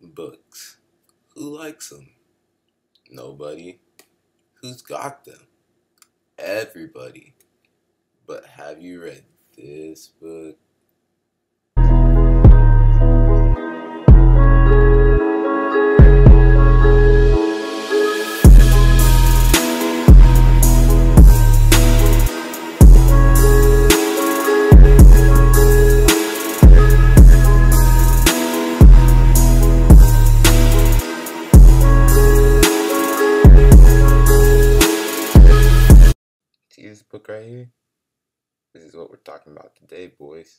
Books. Who likes them? Nobody. Who's got them? Everybody. But have you read this book? See this book right here? This is what we're talking about today, boys.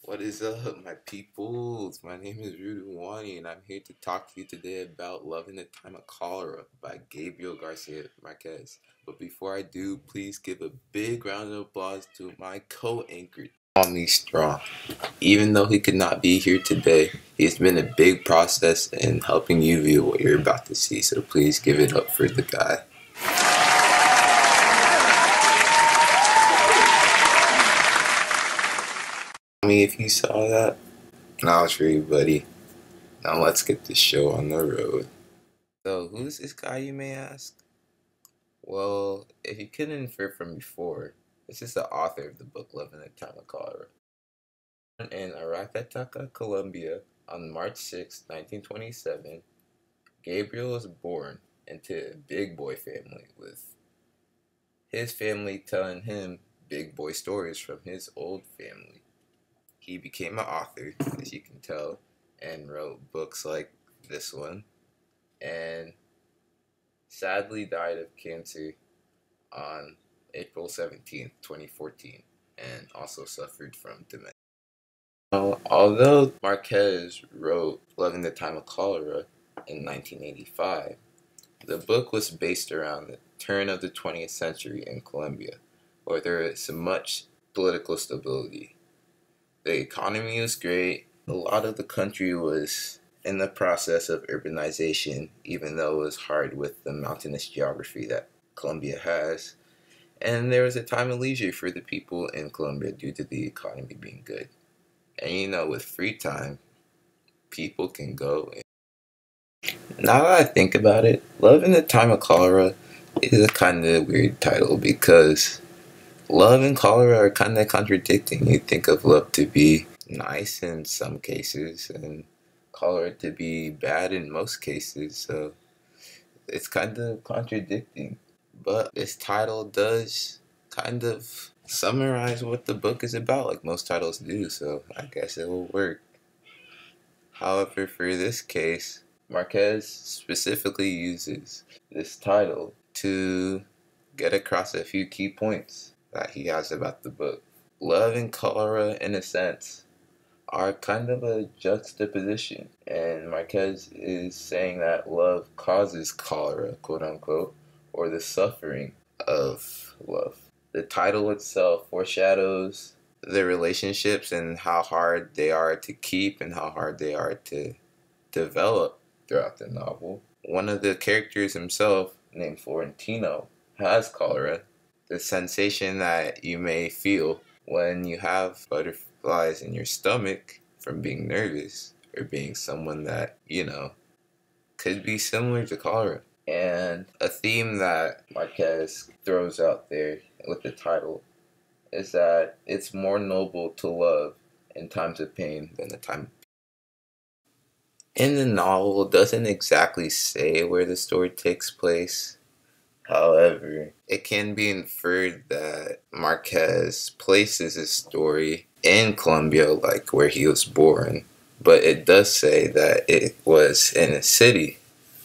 What is up, my peoples? My name is Ruduwani, and I'm here to talk to you today about Love in the Time of Cholera by Gabriel Garcia Marquez. But before I do, please give a big round of applause to my co-anchor, Tommy Strong. Even though he could not be here today, he's been a big process in helping you view what you're about to see, so please give it up for the guy. Me if you saw that. Now it's for you, buddy. Now let's get this show on the road. So, who's this guy, you may ask? Well, if you couldn't infer from before, this is the author of the book Love in the Time of Cholera. In Aracataca, Colombia, on March 6, 1927, Gabriel was born into a big boy family, with his family telling him big boy stories from his old family. He became an author, as you can tell, and wrote books like this one, and sadly died of cancer on April 17th, 2014, and also suffered from dementia. Although Marquez wrote Love in the Time of Cholera in 1985, the book was based around the turn of the 20th century in Colombia, where there is much political stability. The economy was great. A lot of the country was in the process of urbanization, even though it was hard with the mountainous geography that Colombia has. And there was a time of leisure for the people in Colombia due to the economy being good. And you know, with free time, people can go. Now that I think about it, Love in the Time of Cholera is a kind of weird title because love and cholera are kind of contradicting. You think of love to be nice in some cases and cholera to be bad in most cases, so it's kind of contradicting. But this title does kind of summarize what the book is about, like most titles do, so I guess it will work. However, for this case, Marquez specifically uses this title to get across a few key points that he has about the book. Love and cholera, in a sense, are kind of a juxtaposition, and Marquez is saying that love causes cholera, quote unquote, or the suffering of love. The title itself foreshadows the relationships and how hard they are to keep and how hard they are to develop throughout the novel. One of the characters himself, named Florentino, has cholera. The sensation that you may feel when you have butterflies in your stomach from being nervous or being someone that, you know, could be similar to cholera. And a theme that Marquez throws out there with the title is that it's more noble to love in times of pain than the time of peace. In the novel, it doesn't exactly say where the story takes place. However, it can be inferred that Marquez places his story in Colombia, like where he was born, but it does say that it was in a city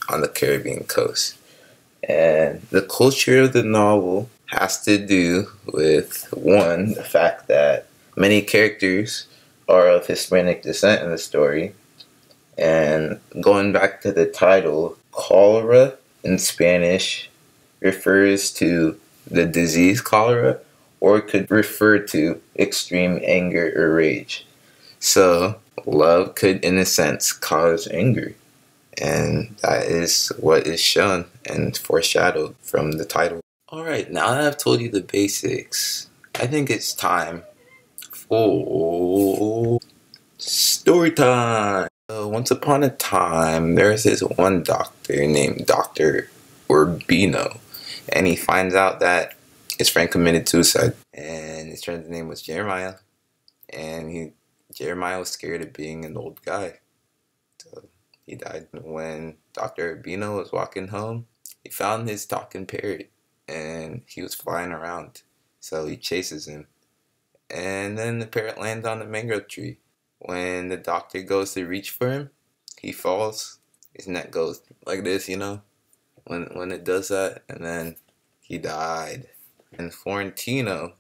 on the Caribbean coast. And the culture of the novel has to do with, one, the fact that many characters are of Hispanic descent in the story, and going back to the title, cholera in Spanish refers to the disease cholera, or it could refer to extreme anger or rage. So love could, in a sense, cause anger, and that is what is shown and foreshadowed from the title. Alright, now that I've told you the basics, I think it's time for story time. So Once upon a time, there's this one doctor named Dr. Urbino, and he finds out that his friend committed suicide, and his friend's name was Jeremiah, and Jeremiah was scared of being an old guy, so he died. When Dr. Urbino was walking home, he found his talking parrot, and he was flying around, so he chases him, and then the parrot lands on the mango tree. When the doctor goes to reach for him, he falls. His neck goes like this, when it does that, and then he died. And Florentino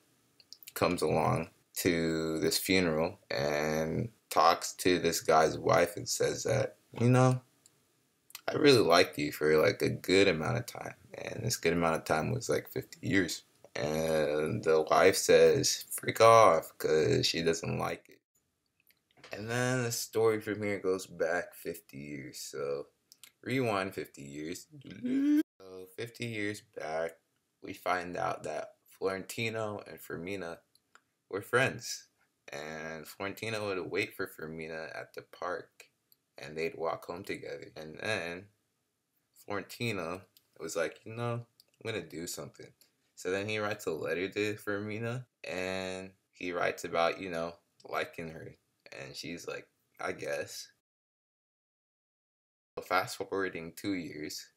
comes along to this funeral and talks to this guy's wife and says that, I really liked you for like a good amount of time. And this good amount of time was like 50 years. And the wife says, freak off, because she doesn't like it. And then the story from here goes back 50 years. So rewind 50 years. So 50 years back, we find out that Florentino and Fermina were friends. And Florentino would wait for Fermina at the park and they'd walk home together. And then Florentino was like, I'm going to do something. So then he writes a letter to Fermina and he writes about, liking her. And she's like, I guess. So fast forwarding 2 years,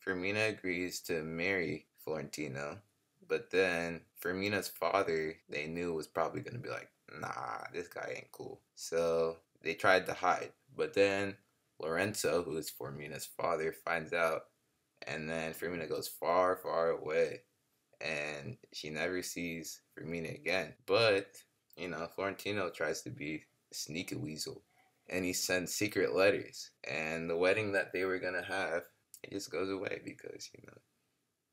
Fermina agrees to marry Florentino. But then Fermina's father, they knew was probably going to be like, nah, this guy ain't cool. So they tried to hide. But then Lorenzo, who is Fermina's father, finds out. And then Fermina goes far, far away. And she never sees Fermina again. But, Florentino tries to be a sneaky weasel. And he sends secret letters. And the wedding that they were going to have, it just goes away because,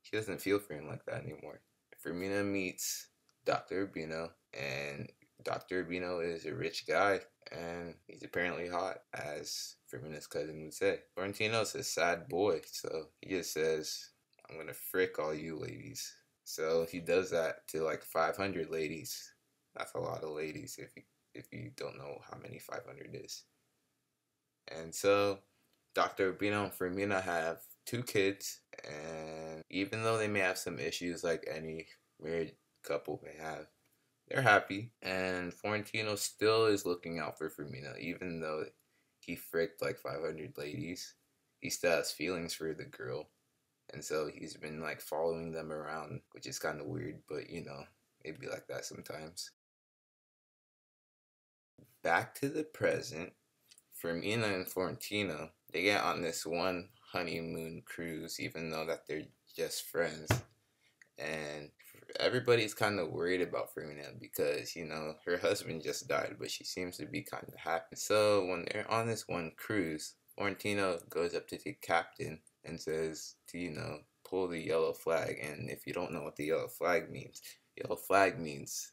she doesn't feel for him like that anymore. Fermina meets Dr. Urbino, and Dr. Urbino is a rich guy, and he's apparently hot, as Fermina's cousin would say. Florentino's a sad boy, so he just says, I'm gonna frick all you ladies. So he does that to like 500 ladies. That's a lot of ladies if you don't know how many 500 is. And so Dr. Urbino and Fermina have 2 kids, and even though they may have some issues like any married couple may have, they're happy. And Florentino still is looking out for Fermina, even though he fricked like 500 ladies. He still has feelings for the girl, and so he's been like following them around, which is kind of weird, but it'd be like that sometimes. Back to the present, Fermina and Florentino, they get on this one honeymoon cruise, even though that they're just friends. And everybody's kind of worried about Fermina because, her husband just died, but she seems to be kind of happy. So when they're on this one cruise, Florentino goes up to the captain and says to, pull the yellow flag. And if you don't know what the yellow flag means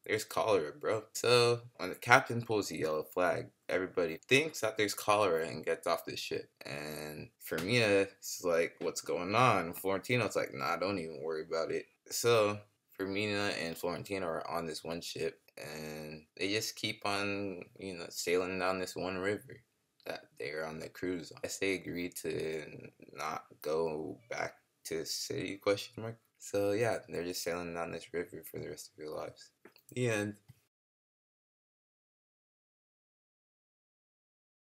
there's cholera, bro. So when the captain pulls the yellow flag, everybody thinks that there's cholera and gets off the ship. And Fermina is like, what's going on? Florentino's like, nah, don't even worry about it. So Fermina and Florentino are on this one ship and they just keep on, sailing down this one river that they're on the cruise. I guess they agreed to not go back to the city, question mark. So yeah, they're just sailing down this river for the rest of their lives. The end.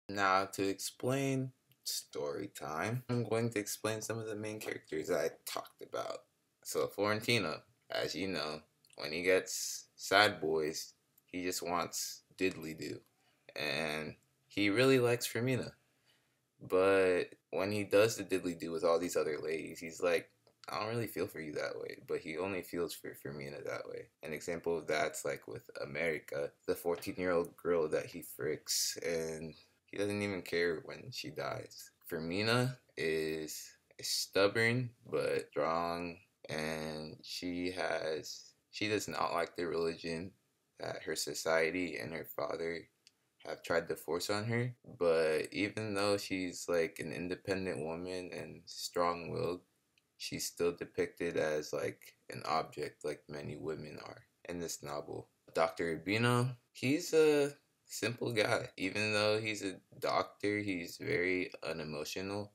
Now to explain story time, I'm going to explain some of the main characters I talked about. So Florentino, as you know, when he gets sad boys, he just wants diddly do. And he really likes Fermina. But when he does the diddly do with all these other ladies, he's like, I don't really feel for you that way, but he only feels for Fermina that way. An example of that's like with America, the 14-year-old girl that he fricks, and he doesn't even care when she dies. Fermina is stubborn but strong, and she does not like the religion that her society and her father have tried to force on her. But even though she's like an independent woman and strong-willed, she's still depicted as like an object like many women are in this novel. Dr. Urbino, he's Simple guy. Even though he's a doctor, he's very unemotional.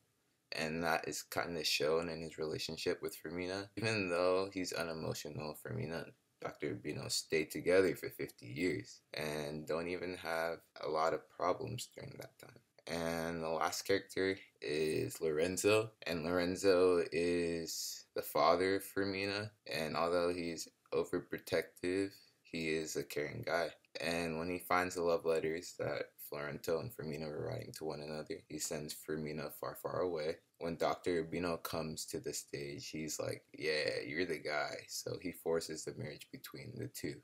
And that is kind of shown in his relationship with Fermina. Even though he's unemotional, Fermina and Dr. Urbino stayed together for 50 years and don't even have a lot of problems during that time. And the last character is Lorenzo, and Lorenzo is the father of Fermina. And although he's overprotective, he is a caring guy. And when he finds the love letters that Florento and Fermina were writing to one another, he sends Fermina far, far away. When Dr. Urbino comes to the stage, he's like, yeah, you're the guy. So he forces the marriage between the two.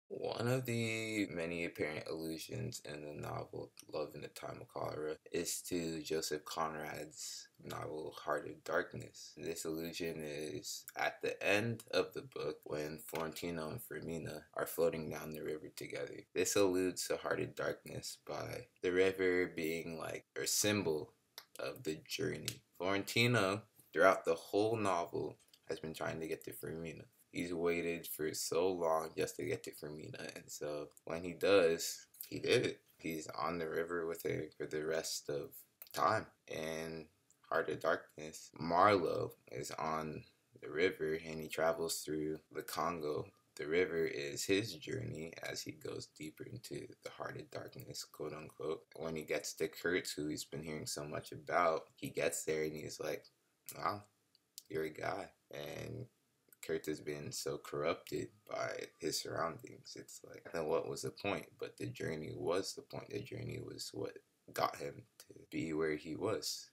One of the many apparent allusions in the novel Love in the Time of Cholera is to Joseph Conrad's novel Heart of Darkness. This allusion is at the end of the book when Florentino and Fermina are floating down the river together. This alludes to Heart of Darkness by the river being like a symbol of the journey. Florentino, throughout the whole novel, has been trying to get to Fermina. He's waited for so long just to get to Fermina, and so when he does, he did it. He's on the river with her for the rest of time. In Heart of Darkness, Marlowe is on the river and he travels through the Congo. The river is his journey as he goes deeper into the heart of darkness, quote unquote. When he gets to Kurtz, who he's been hearing so much about, he gets there and he's like, wow, you're a guy. And Kurt has been so corrupted by his surroundings. It's like, then what was the point? But the journey was the point. The journey was what got him to be where he was.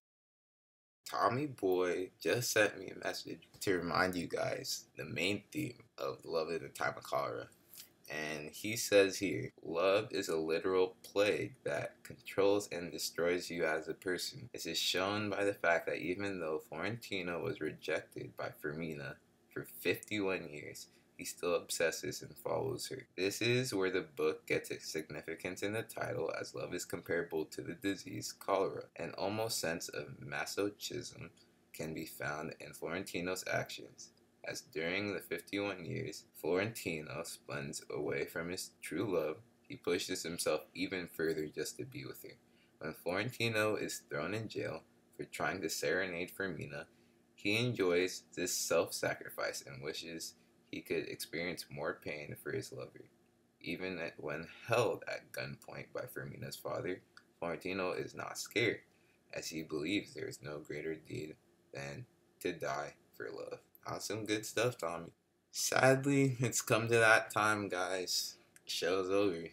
Tommy Boy just sent me a message to remind you guys the main theme of Love in the Time of Cholera. And he says here, love is a literal plague that controls and destroys you as a person. This is shown by the fact that even though Florentino was rejected by Fermina for 51 years, he still obsesses and follows her. This is where the book gets its significance in the title, as love is comparable to the disease cholera. An almost sense of masochism can be found in Florentino's actions, as during the 51 years Florentino spends away from his true love, he pushes himself even further just to be with her. When Florentino is thrown in jail for trying to serenade Fermina, he enjoys this self-sacrifice and wishes he could experience more pain for his lover. Even when held at gunpoint by Fermina's father, Florentino is not scared, as he believes there is no greater deed than to die for love. Some good stuff, Tommy. Sadly, it's come to that time, guys. Show's over.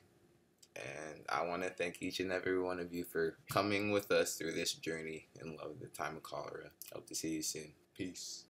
And I want to thank each and every one of you for coming with us through this journey in Love at the Time of Cholera. Hope to see you soon. Peace.